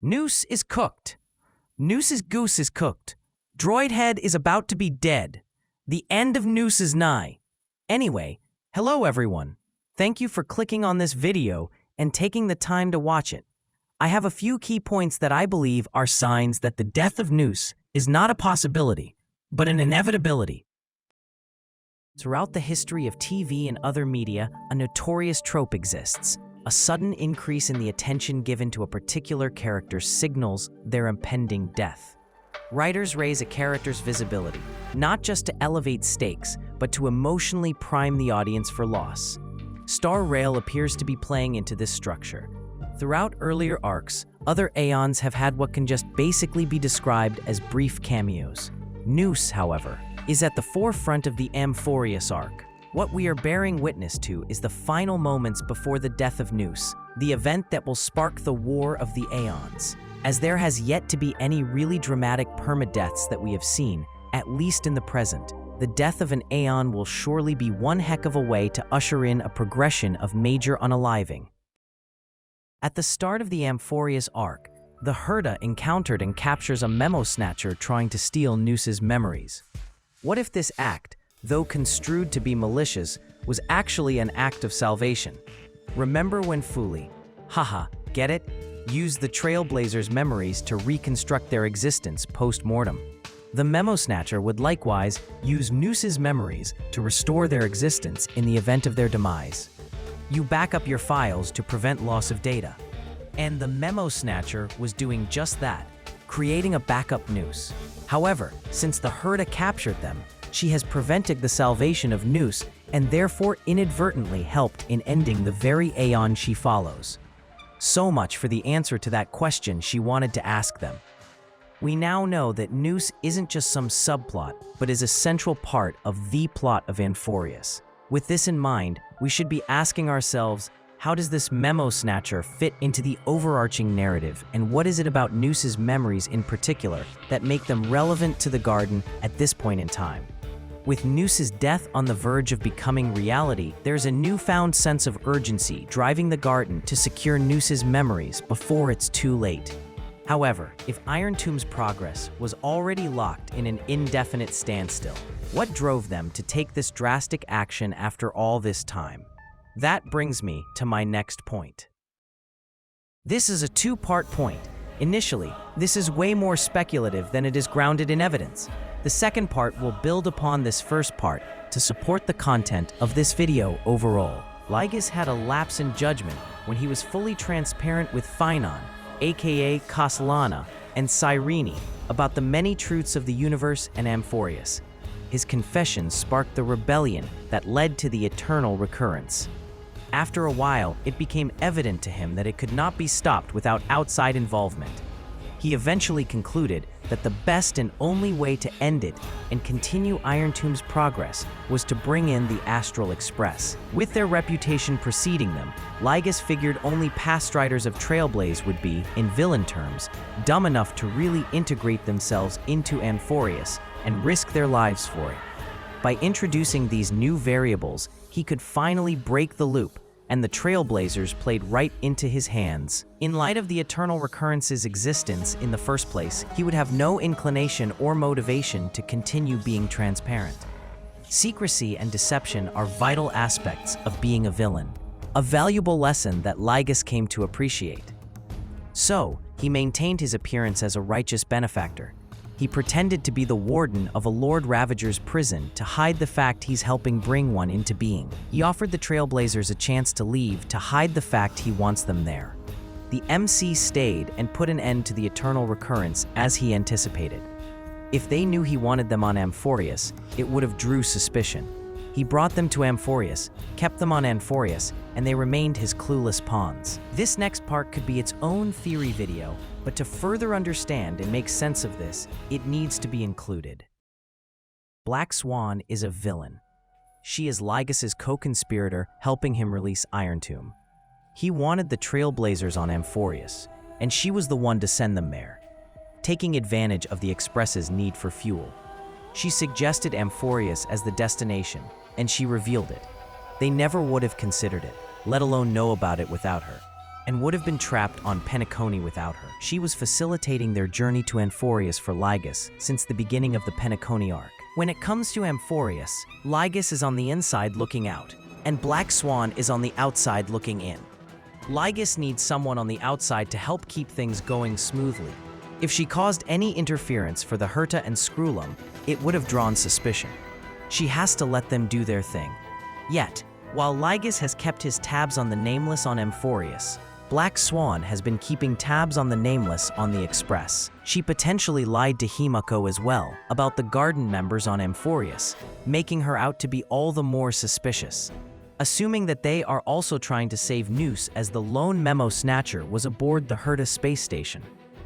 Noose is cooked. Noose's goose is cooked. Droidhead is about to be dead. The end of Noose is nigh. Anyway, hello everyone. Thank you for clicking on this video and taking the time to watch it. I have a few key points that I believe are signs that the death of Noose is not a possibility, but an inevitability. Throughout the history of TV and other media, a notorious trope exists. A sudden increase in the attention given to a particular character signals their impending death. Writers raise a character's visibility, not just to elevate stakes, but to emotionally prime the audience for loss. Star Rail appears to be playing into this structure. Throughout earlier arcs, other Aeons have had what can just basically be described as brief cameos. Noose, however, is at the forefront of the Amphorius arc. What we are bearing witness to is the final moments before the death of Noose, the event that will spark the War of the Aeons. As there has yet to be any really dramatic permadeaths that we have seen, at least in the present, the death of an Aeon will surely be one heck of a way to usher in a progression of major unaliving. At the start of the Amphorius arc, the Herda encountered and captures a memo snatcher trying to steal Noose's memories. What if this act, though construed to be malicious, was actually an act of salvation? Remember when Fuli, get it? Used the Trailblazers' memories to reconstruct their existence post-mortem. The Memo Snatcher would likewise use Noose's memories to restore their existence in the event of their demise. You back up your files to prevent loss of data. And the Memo Snatcher was doing just that, creating a backup Noose. However, since the Herda captured them, she has prevented the salvation of Noose and therefore inadvertently helped in ending the very Aeon she follows. So much for the answer to that question she wanted to ask them. We now know that Noose isn't just some subplot, but is a central part of the plot of Amphorius. With this in mind, we should be asking ourselves, how does this Memo Snatcher fit into the overarching narrative, and what is it about Noose's memories in particular that make them relevant to the Garden at this point in time? With Noose's death on the verge of becoming reality, there's a newfound sense of urgency driving the Garden to secure Noose's memories before it's too late. However, if Iron Tomb's progress was already locked in an indefinite standstill, what drove them to take this drastic action after all this time? That brings me to my next point. This is a two-part point. Initially, this is way more speculative than it is grounded in evidence. The second part will build upon this first part to support the content of this video overall. Lygus had a lapse in judgment when he was fully transparent with Phynon, aka Castellana, and Cyrene about the many truths of the universe and Amphorius. His confession sparked the rebellion that led to the eternal recurrence. After a while, it became evident to him that it could not be stopped without outside involvement. He eventually concluded that the best and only way to end it and continue Iron Tomb's progress was to bring in the Astral Express. With their reputation preceding them, Lygus figured only past riders of Trailblaze would be, in villain terms, dumb enough to really integrate themselves into Amphorius and risk their lives for it. By introducing these new variables, he could finally break the loop, and the Trailblazers played right into his hands. In light of the Eternal Recurrence's existence in the first place, he would have no inclination or motivation to continue being transparent. Secrecy and deception are vital aspects of being a villain, a valuable lesson that Lygus came to appreciate. So, he maintained his appearance as a righteous benefactor. He pretended to be the warden of a Lord Ravager's prison to hide the fact he's helping bring one into being. He offered the Trailblazers a chance to leave to hide the fact he wants them there. The MC stayed and put an end to the Eternal Recurrence as he anticipated. If they knew he wanted them on Amphorius, it would have drew suspicion. He brought them to Amphorius, kept them on Amphorius, and they remained his clueless pawns. This next part could be its own theory video, but to further understand and make sense of this, it needs to be included. Black Swan is a villain. She is Lygus's co-conspirator helping him release Iron Tomb. He wanted the Trailblazers on Amphorius, and she was the one to send them there, taking advantage of the Express's need for fuel. She suggested Amphorius as the destination, and she revealed it. They never would have considered it, let alone know about it without her. and would have been trapped on Penacony without her. She was facilitating their journey to Amphorius for Ligus since the beginning of the Penacony arc. When it comes to Amphorius, Ligus is on the inside looking out, and Black Swan is on the outside looking in. Ligus needs someone on the outside to help keep things going smoothly. If she caused any interference for the Herta and Screwlum, it would have drawn suspicion. She has to let them do their thing. Yet, while Ligus has kept his tabs on the Nameless on Amphorius, Black Swan has been keeping tabs on the Nameless on the Express. She potentially lied to Himiko as well about the garden members on Amphorius, making her out to be all the more suspicious. Assuming that they are also trying to save Noose as the lone memo snatcher was aboard the Herta space station.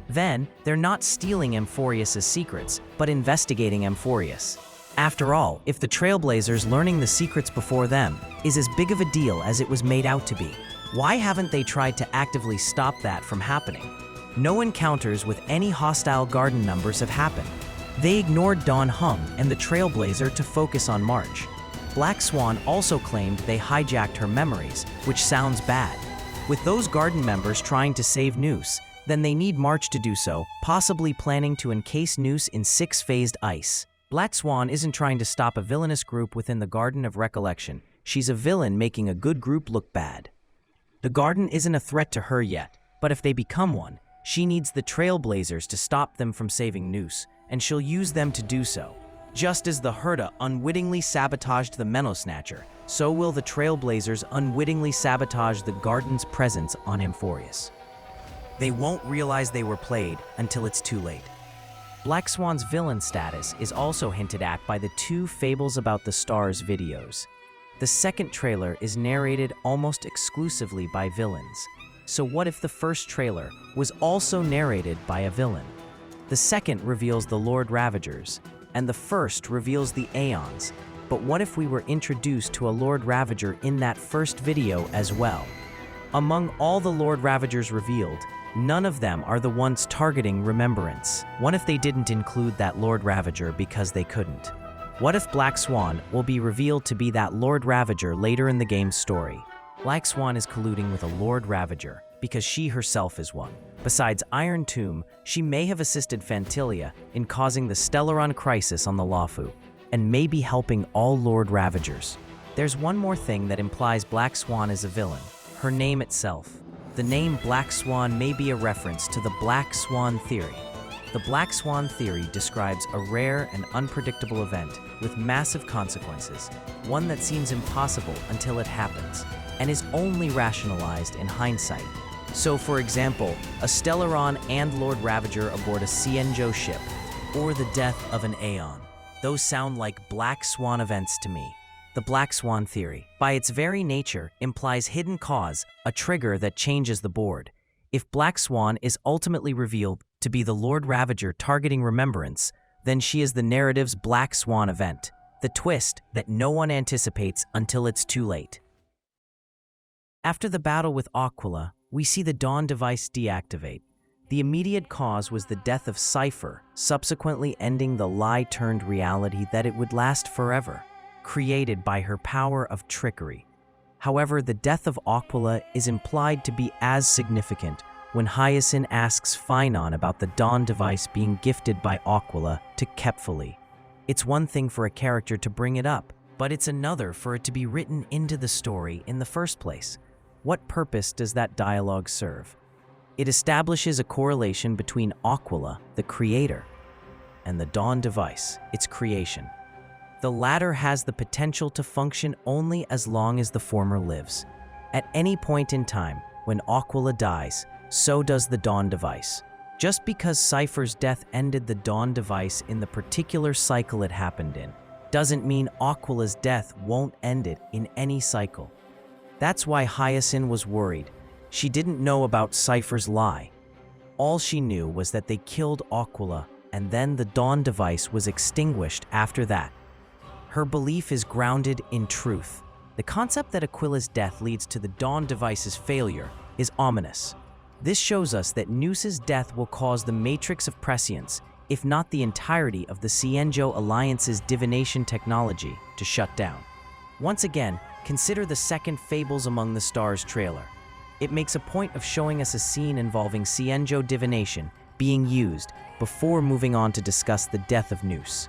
Then, they're not stealing Amphorius' secrets, but investigating Amphorius. After all, if the Trailblazers learning the secrets before them is as big of a deal as it was made out to be, why haven't they tried to actively stop that from happening? No encounters with any hostile garden members have happened. They ignored Dawn Hung and the Trailblazer to focus on March. Black Swan also claimed they hijacked her memories, which sounds bad. With those garden members trying to save Noose, then they need March to do so, possibly planning to encase Noose in 6-phased ice. Black Swan isn't trying to stop a villainous group within the Garden of Recollection. She's a villain making a good group look bad. The garden isn't a threat to her yet, but if they become one, she needs the Trailblazers to stop them from saving Noose, and she'll use them to do so. Just as the Herta unwittingly sabotaged the Meno Snatcher, so will the Trailblazers unwittingly sabotage the garden's presence on Amphorius. They won't realize they were played until it's too late. Black Swan's villain status is also hinted at by the 2 Fables About the Stars videos. The second trailer is narrated almost exclusively by villains. So what if the first trailer was also narrated by a villain? The second reveals the Lord Ravagers, and the first reveals the Aeons. But what if we were introduced to a Lord Ravager in that first video as well? Among all the Lord Ravagers revealed, none of them are the ones targeting Remembrance. What if they didn't include that Lord Ravager because they couldn't? What if Black Swan will be revealed to be that Lord Ravager later in the game's story? Black Swan is colluding with a Lord Ravager because she herself is one. Besides Iron Tomb, she may have assisted Fantilia in causing the Stellaron crisis on the Lafu, and may be helping all Lord Ravagers. There's one more thing that implies Black Swan is a villain: her name itself. The name Black Swan may be a reference to the Black Swan Theory. The Black Swan Theory describes a rare and unpredictable event with massive consequences, one that seems impossible until it happens, and is only rationalized in hindsight. So, for example, a Stellaron and Lord Ravager aboard a Cienjo ship, or the death of an Aeon. Those sound like Black Swan events to me. The Black Swan Theory, by its very nature, implies hidden cause, a trigger that changes the board. If Black Swan is ultimately revealed to be the Lord Ravager targeting Remembrance, then she is the narrative's Black Swan event, the twist that no one anticipates until it's too late. After the battle with Aquila, we see the Dawn device deactivate. The immediate cause was the death of Cypher, subsequently ending the lie-turned reality that it would last forever, created by her power of trickery. However, the death of Aquila is implied to be as significant when Hyacinth asks Phynon about the Dawn device being gifted by Aquila to Kepfali. It's one thing for a character to bring it up, but it's another for it to be written into the story in the first place. What purpose does that dialogue serve? It establishes a correlation between Aquila, the creator, and the Dawn device, its creation. The latter has the potential to function only as long as the former lives. At any point in time, when Aquila dies, so does the Dawn device. Just because Cypher's death ended the Dawn device in the particular cycle it happened in, doesn't mean Aquila's death won't end it in any cycle. That's why Hyacinth was worried. She didn't know about Cypher's lie. All she knew was that they killed Aquila, and then the Dawn device was extinguished after that. Her belief is grounded in truth. The concept that Aquila's death leads to the Dawn device's failure is ominous. This shows us that Noose's death will cause the Matrix of Prescience, if not the entirety of the Cienjo Alliance's divination technology, to shut down. Once again, consider the second Fables Among the Stars trailer. It makes a point of showing us a scene involving Cienjo divination being used before moving on to discuss the death of Nous.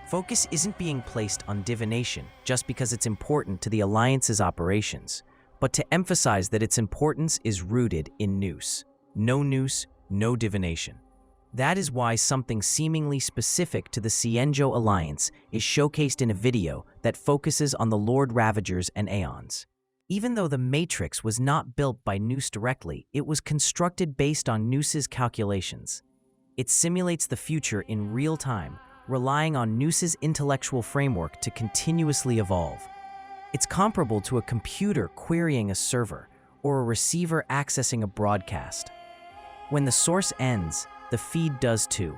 Focus isn't being placed on divination just because it's important to the Alliance's operations, but to emphasize that its importance is rooted in Nous. No Nous, no divination. That is why something seemingly specific to the Cienjo Alliance is showcased in a video that focuses on the Lord Ravagers and Aeons. Even though the Matrix was not built by Nous directly, it was constructed based on Nous's calculations. It simulates the future in real time, relying on Nous's intellectual framework to continuously evolve. It's comparable to a computer querying a server or a receiver accessing a broadcast. When the source ends, the feed does too.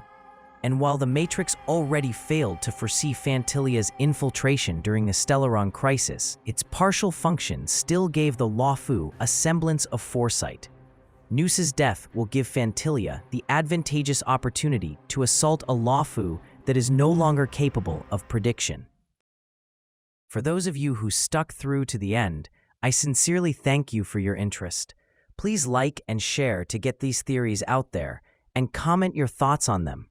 And while the Matrix already failed to foresee Fantilia's infiltration during the Stellaron crisis, its partial function still gave the Luofu a semblance of foresight. Nous's death will give Fantilia the advantageous opportunity to assault a Luofu that is no longer capable of prediction. For those of you who stuck through to the end, I sincerely thank you for your interest. Please like and share to get these theories out there, and comment your thoughts on them.